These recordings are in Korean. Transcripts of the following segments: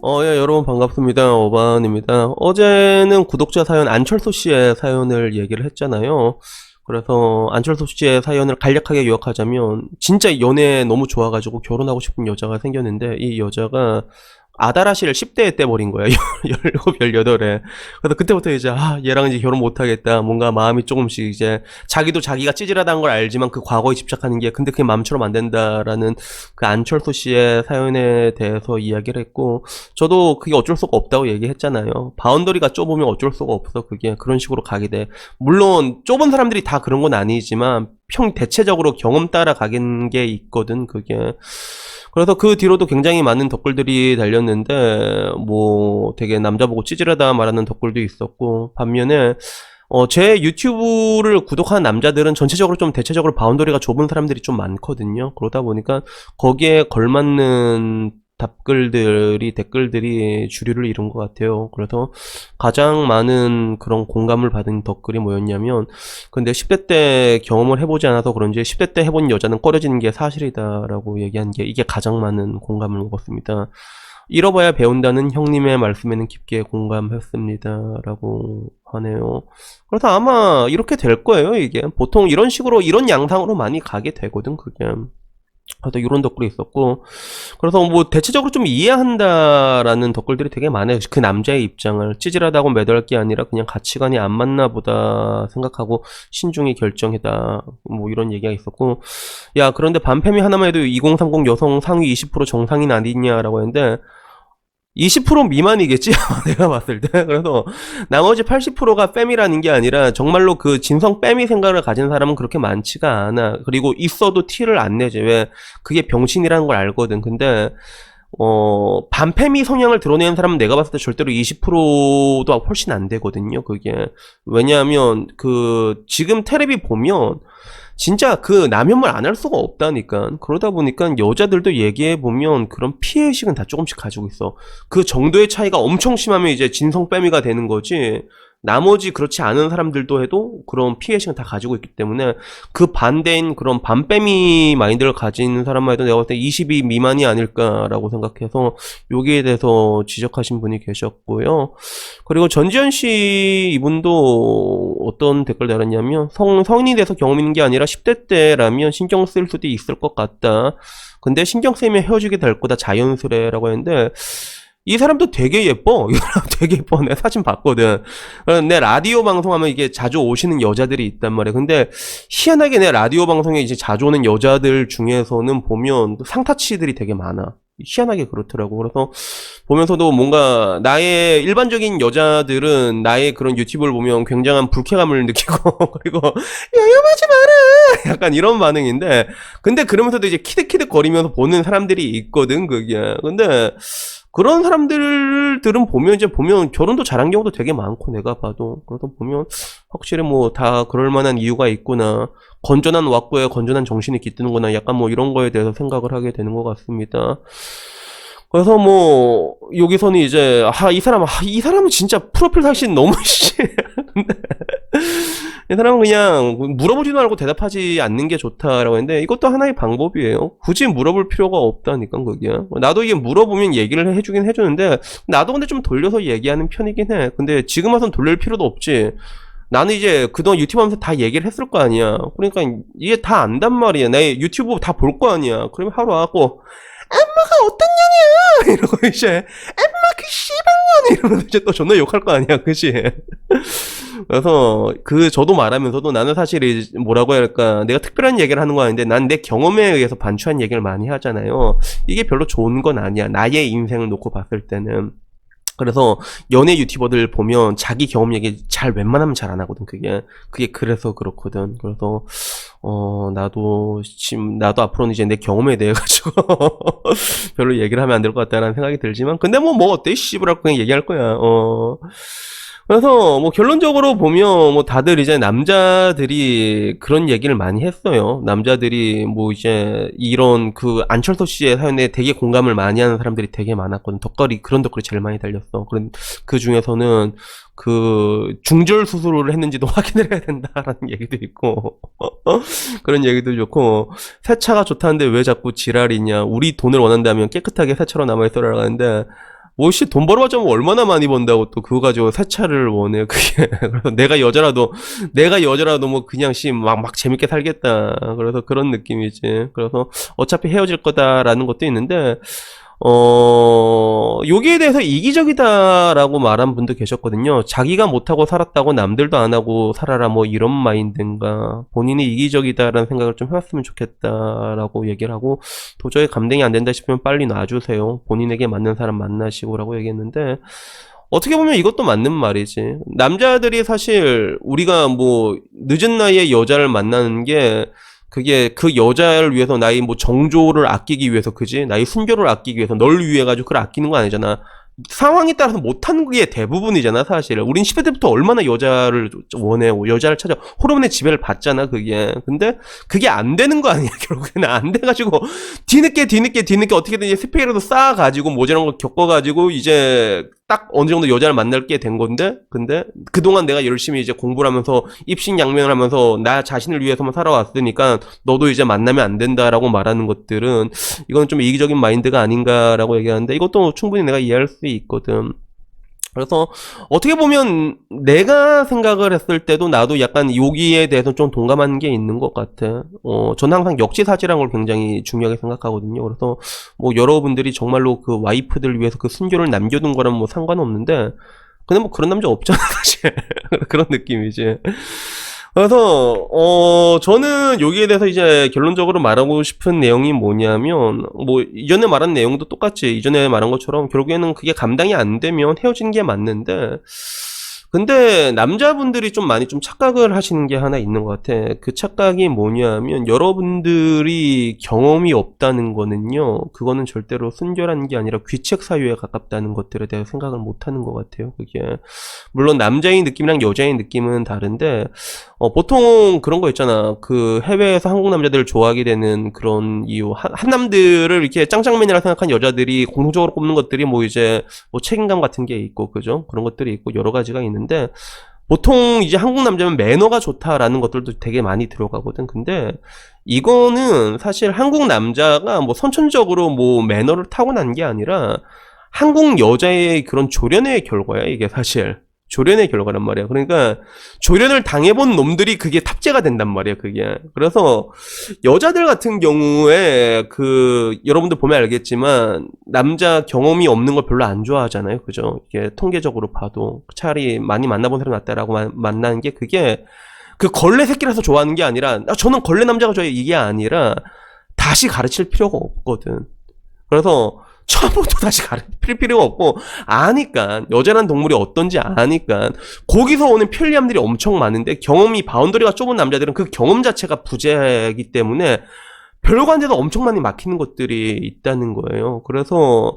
예, 여러분 반갑습니다. 오반입니다. 어제는 구독자 사연 안철수 씨의 사연을 얘기를 했잖아요. 그래서 안철수 씨의 사연을 간략하게 요약하자면 진짜 연애 너무 좋아가지고 결혼하고 싶은 여자가 생겼는데 이 여자가 아다라시를 10대에 떼버린 거야. 17, 18에. 그래서 그때부터 이제, 얘랑 이제 결혼 못하겠다. 뭔가 마음이 조금씩 이제, 자기도 자기가 찌질하다는 걸 알지만 그 과거에 집착하는 게, 근데 그게 마음처럼 안 된다라는 그 안철수 씨의 사연에 대해서 이야기를 했고, 저도 그게 어쩔 수가 없다고 얘기했잖아요. 바운더리가 좁으면 어쩔 수가 없어. 그게 그런 식으로 가게 돼. 물론, 좁은 사람들이 다 그런 건 아니지만, 대체적으로 경험 따라 가는 게 있거든, 그게. 그래서 그 뒤로도 굉장히 많은 댓글들이 달렸는데, 뭐, 되게 남자보고 찌질하다 말하는 댓글도 있었고, 반면에, 제 유튜브를 구독한 남자들은 전체적으로 좀 대체적으로 바운더리가 좁은 사람들이 좀 많거든요. 그러다 보니까 거기에 걸맞는 댓글들이 주류를 이룬 것 같아요. 그래서 가장 많은 그런 공감을 받은 댓글이 뭐였냐면, 근데 10대 때 경험을 해보지 않아서 그런지 10대 때 해본 여자는 꺼려지는 게 사실이다라고 얘기한 게 이게 가장 많은 공감을 먹었습니다. 잃어봐야 배운다는 형님의 말씀에는 깊게 공감했습니다. 라고 하네요. 그래서 아마 이렇게 될 거예요, 이게. 보통 이런 식으로, 이런 양상으로 많이 가게 되거든, 그게. 그래서 이런 댓글이 있었고. 그래서 뭐 대체적으로 좀 이해한다라는 댓글들이 되게 많아요. 그 남자의 입장을. 찌질하다고 매달릴 게 아니라 그냥 가치관이 안 맞나 보다 생각하고 신중히 결정해다. 뭐 이런 얘기가 있었고. 야, 그런데 반패미 하나만 해도 2030 여성 상위 20% 정상인 아니냐라고 했는데, 20% 미만이겠지? 내가 봤을 때. 그래서 나머지 80%가 뺨이라는 게 아니라 정말로 그 진성 뺨이 생각을 가진 사람은 그렇게 많지가 않아. 그리고 있어도 티를 안 내지. 왜? 그게 병신이라는 걸 알거든. 근데 반패미 성향을 드러내는 사람은 내가 봤을 때 절대로 20%도 훨씬 안 되거든요, 그게. 왜냐하면, 지금 테레비 보면, 진짜 그 남혐을 안 할 수가 없다니까. 그러다 보니까 여자들도 얘기해보면 그런 피해의식은 다 조금씩 가지고 있어. 그 정도의 차이가 엄청 심하면 이제 진성빼미가 되는 거지. 나머지 그렇지 않은 사람들도 해도 그런 피해의식은 다 가지고 있기 때문에 그 반대인 그런 반빼미 마인드를 가진 사람만 해도 내가 봤을 때 22 미만이 아닐까라고 생각해서 여기에 대해서 지적하신 분이 계셨고요. 그리고 전지현 씨 이분도 어떤 댓글 달았냐면 성인이 돼서 경험 있는 게 아니라 10대 때라면 신경 쓸 수도 있을 것 같다. 근데 신경 쓰이면 헤어지게 될 거다 자연스레라고 했는데 이 사람도 되게 예뻐. 이 사람 되게 예뻐. 내가 사진 봤거든. 내 라디오 방송하면 이게 자주 오시는 여자들이 있단 말이야. 근데 희한하게 내 라디오 방송에 이제 자주 오는 여자들 중에서는 보면 상타치들이 되게 많아. 희한하게 그렇더라고. 그래서 보면서도 뭔가 나의 일반적인 여자들은 나의 그런 유튜브를 보면 굉장한 불쾌감을 느끼고 그리고 여염하지 마라 약간 이런 반응인데 근데 그러면서도 이제 키득키득 거리면서 보는 사람들이 있거든 그게. 근데 그런 사람들들은 보면 이제 보면 결혼도 잘한 경우도 되게 많고 내가 봐도 그래서 보면 확실히 뭐 다 그럴 만한 이유가 있구나. 건전한 왁구에 건전한 정신이 깃드는구나. 약간 뭐 이런 거에 대해서 생각을 하게 되는 것 같습니다. 그래서 뭐 여기서는 이제 이 사람은 진짜 프로필 사실 너무 씨. 근데 이 사람은 그냥 물어보지도 말고 대답하지 않는 게 좋다라고 했는데 이것도 하나의 방법이에요. 굳이 물어볼 필요가 없다니까 그게. 나도 이게 물어보면 얘기를 해주긴 해주는데 나도 근데 좀 돌려서 얘기하는 편이긴 해. 근데 지금 와선 돌릴 필요도 없지. 나는 이제 그동안 유튜브 하면서 다 얘기를 했을 거 아니야. 그러니까 이게 다 안단 말이야. 내 유튜브 다 볼 거 아니야. 그러면 하루 하고 엄마가 어떤 년이야 이러고 이제 엄마 그 씨발년 이러면서 이제 또 존나 욕할 거 아니야 그치. 그래서 저도 말하면서도 나는 사실 뭐라고 해야 할까 내가 특별한 얘기를 하는 거 아닌데 난 내 경험에 의해서 반추한 얘기를 많이 하잖아요. 이게 별로 좋은 건 아니야 나의 인생을 놓고 봤을 때는. 그래서 연예 유튜버들 보면 자기 경험 얘기 잘 웬만하면 잘 안 하거든 그게 그래서 그렇거든. 그래서 나도 앞으로는 이제 내 경험에 대해 가지고 별로 얘기를 하면 안 될 것 같다라는 생각이 들지만 근데 뭐 어때 씨부라고 그냥 얘기할 거야. 그래서 뭐 결론적으로 보면 뭐 다들 이제 남자들이 그런 얘기를 많이 했어요. 남자들이 뭐 이제 이런 그 안철수 씨의 사연에 되게 공감을 많이 하는 사람들이 되게 많았거든. 그런 덧글이 제일 많이 달렸어. 그 중에서는 그 중절 수술을 했는지도 확인을 해야 된다라는 얘기도 있고 그런 얘기도 좋고 세차가 좋다는데 왜 자꾸 지랄이냐. 우리 돈을 원한다면 깨끗하게 세차로 남아있어라 하는데 뭐, 씨, 돈 벌어봤자 뭐 얼마나 많이 번다고 또 그거 가지고 새 차를 원해, 그게. 그래서 내가 여자라도 뭐 그냥 씨, 막 재밌게 살겠다. 그래서 그런 느낌이지. 그래서 어차피 헤어질 거다라는 것도 있는데, 여기에 대해서 이기적이다라고 말한 분도 계셨거든요. 자기가 못하고 살았다고 남들도 안 하고 살아라, 뭐 이런 마인드인가. 본인이 이기적이다라는 생각을 좀 해봤으면 좋겠다라고 얘기를 하고, 도저히 감당이 안 된다 싶으면 빨리 놔주세요. 본인에게 맞는 사람 만나시고라고 얘기했는데, 어떻게 보면 이것도 맞는 말이지. 남자들이 사실 우리가 뭐 늦은 나이에 여자를 만나는 게 그게 그 여자를 위해서 나의 뭐 정조를 아끼기 위해서, 그지? 나의 순결을 아끼기 위해서 널 위해 가지고 그걸 아끼는 거 아니잖아. 상황에 따라서 못하는 게 대부분이잖아, 사실. 우린 10대 때부터 얼마나 여자를 원해, 여자를 찾아, 호르몬의 지배를 받잖아, 그게. 근데 그게 안 되는 거 아니야, 결국에는. 안 돼가지고, 뒤늦게 어떻게든 이제 스펙이라도 쌓아가지고, 모자란 걸 겪어가지고, 이제 딱 어느 정도 여자를 만날 게 된 건데, 근데 그동안 내가 열심히 이제 공부를 하면서 입신양면을 하면서 나 자신을 위해서만 살아왔으니까 너도 이제 만나면 안 된다라고 말하는 것들은, 이건 좀 이기적인 마인드가 아닌가라고 얘기하는데, 이것도 충분히 내가 이해할 수 있거든. 그래서 어떻게 보면 내가 생각을 했을 때도 나도 약간 여기에 대해서 좀 동감하는 게 있는 것 같아. 저는 항상 역지사지라는 걸 굉장히 중요하게 생각하거든요. 그래서 뭐 여러분들이 정말로 그 와이프들 위해서 그 순결을 남겨둔 거라면 뭐 상관없는데, 근데 뭐 그런 남자 없잖아, 사실. 그런 느낌이지. 그래서 저는 여기에 대해서 이제 결론적으로 말하고 싶은 내용이 뭐냐면, 뭐 이전에 말한 내용도 똑같이 이전에 말한 것처럼 결국에는 그게 감당이 안 되면 헤어지는 게 맞는데, 근데 남자분들이 좀 많이 좀 착각을 하시는 게 하나 있는 것 같아. 그 착각이 뭐냐면, 여러분들이 경험이 없다는 거는요, 그거는 절대로 순결한 게 아니라 귀책 사유에 가깝다는 것들에 대해 생각을 못 하는 것 같아요, 그게. 물론 남자의 느낌이랑 여자의 느낌은 다른데, 보통 그런 거 있잖아. 그 해외에서 한국 남자들을 좋아하게 되는 그런 이유. 한남들을 이렇게 짱짱맨이라 생각한 여자들이 공통적으로 꼽는 것들이 뭐 이제 뭐 책임감 같은 게 있고, 그죠? 그런 것들이 있고 여러 가지가 있는데, 보통 이제 한국 남자면 매너가 좋다라는 것들도 되게 많이 들어가거든. 근데 이거는 사실 한국 남자가 뭐 선천적으로 뭐 매너를 타고난 게 아니라 한국 여자의 그런 조련의 결과야, 이게 사실. 조련의 결과란 말이야. 그러니까 조련을 당해본 놈들이 그게 탑재가 된단 말이야, 그게. 그래서 여자들 같은 경우에 그 여러분들 보면 알겠지만 남자 경험이 없는 걸 별로 안 좋아하잖아요, 그죠? 이게 통계적으로 봐도 차라리 많이 만나본 사람 낫다라고 만나는 게, 그게 그 걸레 새끼라서 좋아하는 게 아니라, 저는 걸레 남자가 좋아해, 이게 아니라 다시 가르칠 필요가 없거든. 그래서 처음부터 다시 가르칠 필요가 없고, 아니까, 여자란 동물이 어떤지 아니까, 거기서 오는 편리함들이 엄청 많은데, 경험이 바운더리가 좁은 남자들은 그 경험 자체가 부재이기 때문에 별거 안 돼도 엄청 많이 막히는 것들이 있다는 거예요. 그래서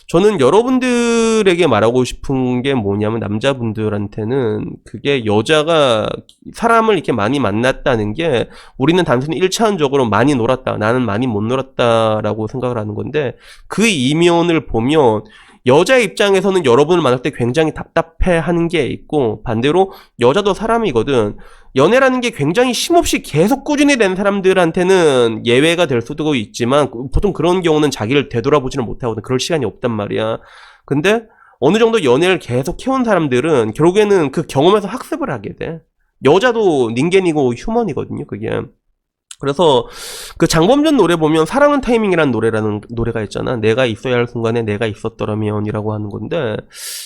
저는 여러분들에게 말하고 싶은 게 뭐냐면, 남자분들한테는 그게 여자가 사람을 이렇게 많이 만났다는 게 우리는 단순히 1차원적으로 많이 놀았다, 나는 많이 못 놀았다라고 생각을 하는 건데, 그 이면을 보면 여자 입장에서는 여러분을 만날 때 굉장히 답답해 하는 게 있고, 반대로 여자도 사람이거든. 연애라는 게 굉장히 쉼없이 계속 꾸준히 된 사람들한테는 예외가 될 수도 있지만, 보통 그런 경우는 자기를 되돌아보지는 못하거든. 그럴 시간이 없단 말이야. 근데 어느 정도 연애를 계속 해온 사람들은 결국에는 그 경험에서 학습을 하게 돼. 여자도 닌겐이고 휴먼이거든요, 그게. 그래서 그 장범준 노래 보면 사랑은 타이밍이라는 노래라는 노래가 있잖아. 내가 있어야 할 순간에 내가 있었더라면이라고 하는 건데,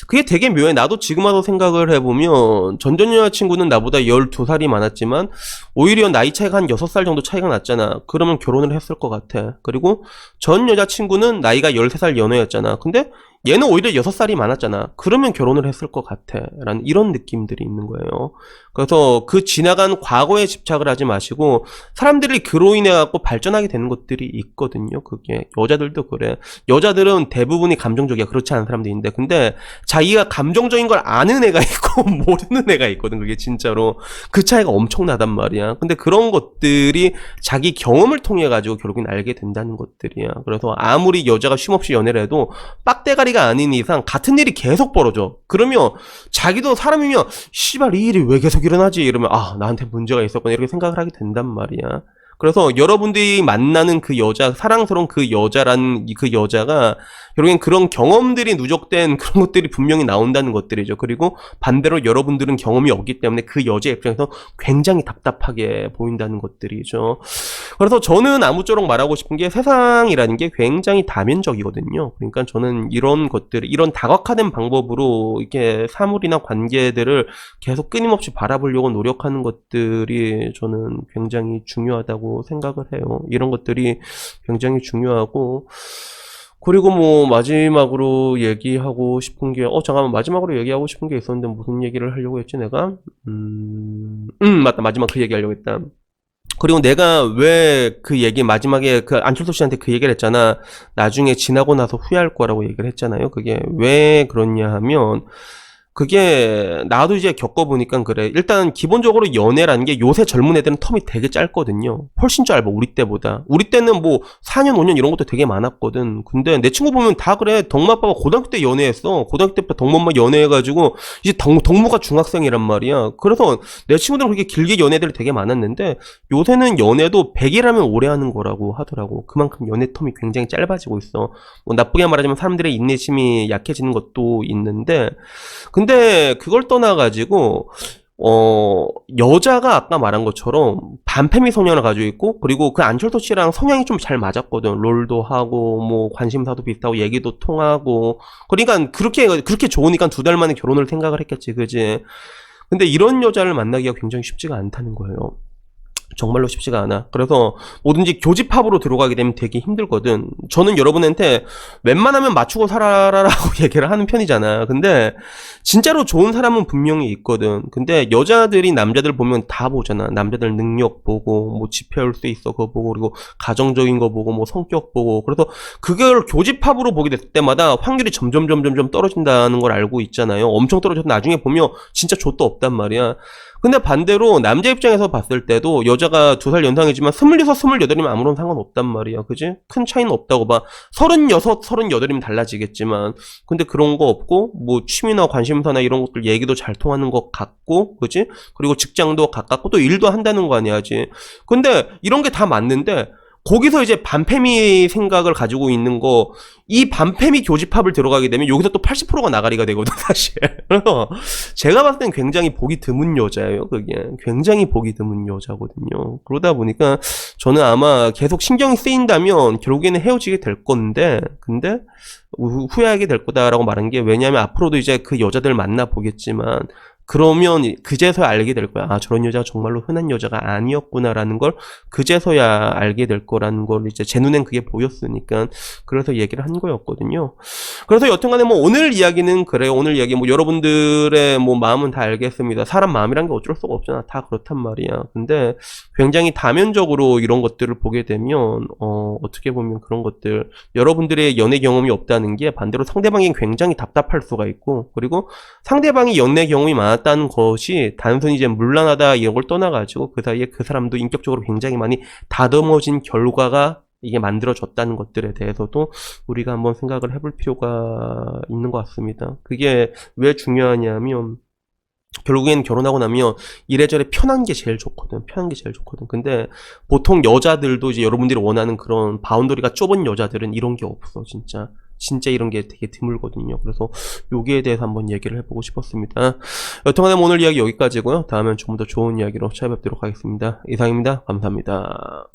그게 되게 묘해. 나도 지금 와서 생각을 해보면 전전 여자친구는 나보다 12살이 많았지만 오히려 나이 차이가 한 6살 정도 차이가 났잖아. 그러면 결혼을 했을 것 같아. 그리고 전 여자친구는 나이가 13살 연하였잖아. 근데 얘는 오히려 6살이 많았잖아. 그러면 결혼을 했을 것 같아. 라는 이런 느낌들이 있는 거예요. 그래서 그 지나간 과거에 집착을 하지 마시고, 사람들이 그로 인해 갖고 발전하게 되는 것들이 있거든요. 그게 여자들도 그래. 여자들은 대부분이 감정적이야. 그렇지 않은 사람도 있는데, 근데 자기가 감정적인 걸 아는 애가 있고 모르는 애가 있거든. 그게 진짜로 그 차이가 엄청나단 말이야. 근데 그런 것들이 자기 경험을 통해 가지고 결국엔 알게 된다는 것들이야. 그래서 아무리 여자가 쉼없이 연애를 해도 빡대가리가 아닌 이상 같은 일이 계속 벌어져. 그러면 자기도 사람이면 씨발 이 일이 왜 계속 일어나지? 이러면 아, 나한테 문제가 있었구나, 이렇게 생각을 하게 된단 말이야. 그래서 여러분들이 만나는 그 여자, 사랑스러운 그 여자라는 그 여자가 결국엔 그런 경험들이 누적된 그런 것들이 분명히 나온다는 것들이죠. 그리고 반대로 여러분들은 경험이 없기 때문에 그 여자의 입장에서 굉장히 답답하게 보인다는 것들이죠. 그래서 저는 아무쪼록 말하고 싶은 게 세상이라는 게 굉장히 다면적이거든요. 그러니까 저는 이런 것들, 이런 다각화된 방법으로 이렇게 사물이나 관계들을 계속 끊임없이 바라보려고 노력하는 것들이 저는 굉장히 중요하다고 생각을 해요. 이런 것들이 굉장히 중요하고, 그리고 뭐 마지막으로 얘기하고 싶은 게 잠깐만, 마지막으로 얘기하고 싶은 게 있었는데 무슨 얘기를 하려고 했지 내가? 맞다, 마지막 그 얘기 하려고 했다. 그리고 내가 왜 그 얘기 마지막에 그 안철수 씨한테 그 얘기를 했잖아. 나중에 지나고 나서 후회할 거라고 얘기를 했잖아요. 그게 왜 그렇냐 하면, 그게 나도 이제 겪어보니까 그래. 일단 기본적으로 연애라는 게 요새 젊은 애들은 텀이 되게 짧거든요. 훨씬 짧아, 우리 때보다. 우리 때는 뭐 4년 5년 이런 것도 되게 많았거든. 근데 내 친구 보면 다 그래. 덕마빠가 고등학교 때 연애했어. 고등학교 때부터 덕마빠 연애해가지고 이제 덕무가 중학생이란 말이야. 그래서 내 친구들은 그렇게 길게 연애들이 되게 많았는데, 요새는 연애도 100일하면 오래 하는 거라고 하더라고. 그만큼 연애 텀이 굉장히 짧아지고 있어. 뭐 나쁘게 말하자면 사람들의 인내심이 약해지는 것도 있는데, 근데 그걸 떠나가지고 여자가 아까 말한 것처럼 반페미 성향을 가지고 있고, 그리고 그 안철수 씨랑 성향이 좀 잘 맞았거든. 롤도 하고 뭐 관심사도 비슷하고 얘기도 통하고. 그러니까 그렇게 좋으니까 2달 만에 결혼을 생각을 했겠지, 그지? 근데 이런 여자를 만나기가 굉장히 쉽지가 않다는 거예요. 정말로 쉽지가 않아. 그래서 뭐든지 교집합으로 들어가게 되면 되게 힘들거든. 저는 여러분한테 웬만하면 맞추고 살아라라고 얘기를 하는 편이잖아. 근데 진짜로 좋은 사람은 분명히 있거든. 근데 여자들이 남자들 보면 다 보잖아. 남자들 능력 보고, 뭐 지표할 수 있어 그거 보고, 그리고 가정적인 거 보고, 뭐 성격 보고. 그래서 그걸 교집합으로 보게 될 때마다 확률이 점점 떨어진다는 걸 알고 있잖아요. 엄청 떨어져서 나중에 보면 진짜 좆도 없단 말이야. 근데 반대로 남자 입장에서 봤을 때도 여자가 2살 연상이지만 26, 28이면 아무런 상관없단 말이야. 그지? 큰 차이는 없다고 봐. 36, 38이면 달라지겠지만. 근데 그런 거 없고, 뭐 취미나 관심사나 이런 것들 얘기도 잘 통하는 것 같고, 그지? 그리고 직장도 가깝고 또 일도 한다는 거 아니야지. 근데 이런 게 다 맞는데, 거기서 이제 반패미 생각을 가지고 있는 거, 이 반패미 교집합을 들어가게 되면 여기서 또 80%가 나가리가 되거든, 사실. 그래서 제가 봤을 땐 굉장히 보기 드문 여자예요, 그게. 굉장히 보기 드문 여자거든요. 그러다 보니까 저는 아마 계속 신경이 쓰인다면 결국에는 헤어지게 될 건데, 근데 후회하게 될 거다라고 말한 게, 왜냐면 앞으로도 이제 그 여자들 만나보겠지만, 그러면 그제서야 알게 될 거야. 아, 저런 여자가 정말로 흔한 여자가 아니었구나라는 걸 그제서야 알게 될 거라는 걸 이제 제 눈엔 그게 보였으니까, 그래서 얘기를 한 거였거든요. 그래서 여튼간에 뭐 오늘 이야기는 그래요. 오늘 이야기 뭐 여러분들의 뭐 마음은 다 알겠습니다. 사람 마음이란 게 어쩔 수가 없잖아. 다 그렇단 말이야. 근데 굉장히 다면적으로 이런 것들을 보게 되면 어떻게 보면 그런 것들, 여러분들의 연애 경험이 없다는 게 반대로 상대방이 굉장히 답답할 수가 있고, 그리고 상대방이 연애 경험이 많았다는 것이 단순히 이제 물란하다 이런 걸 떠나가지고 그 사이에 그 사람도 인격적으로 굉장히 많이 다듬어진 결과가 이게 만들어졌다는 것들에 대해서도 우리가 한번 생각을 해볼 필요가 있는 것 같습니다. 그게 왜 중요하냐면, 결국엔 결혼하고 나면 이래저래 편한 게 제일 좋거든. 편한 게 제일 좋거든. 근데 보통 여자들도 이제 여러분들이 원하는 그런 바운더리가 좁은 여자들은 이런 게 없어, 진짜. 진짜 이런 게 되게 드물거든요. 그래서 여기에 대해서 한번 얘기를 해보고 싶었습니다. 여튼간에 오늘 이야기 여기까지고요. 다음엔 좀 더 좋은 이야기로 찾아뵙도록 하겠습니다. 이상입니다. 감사합니다.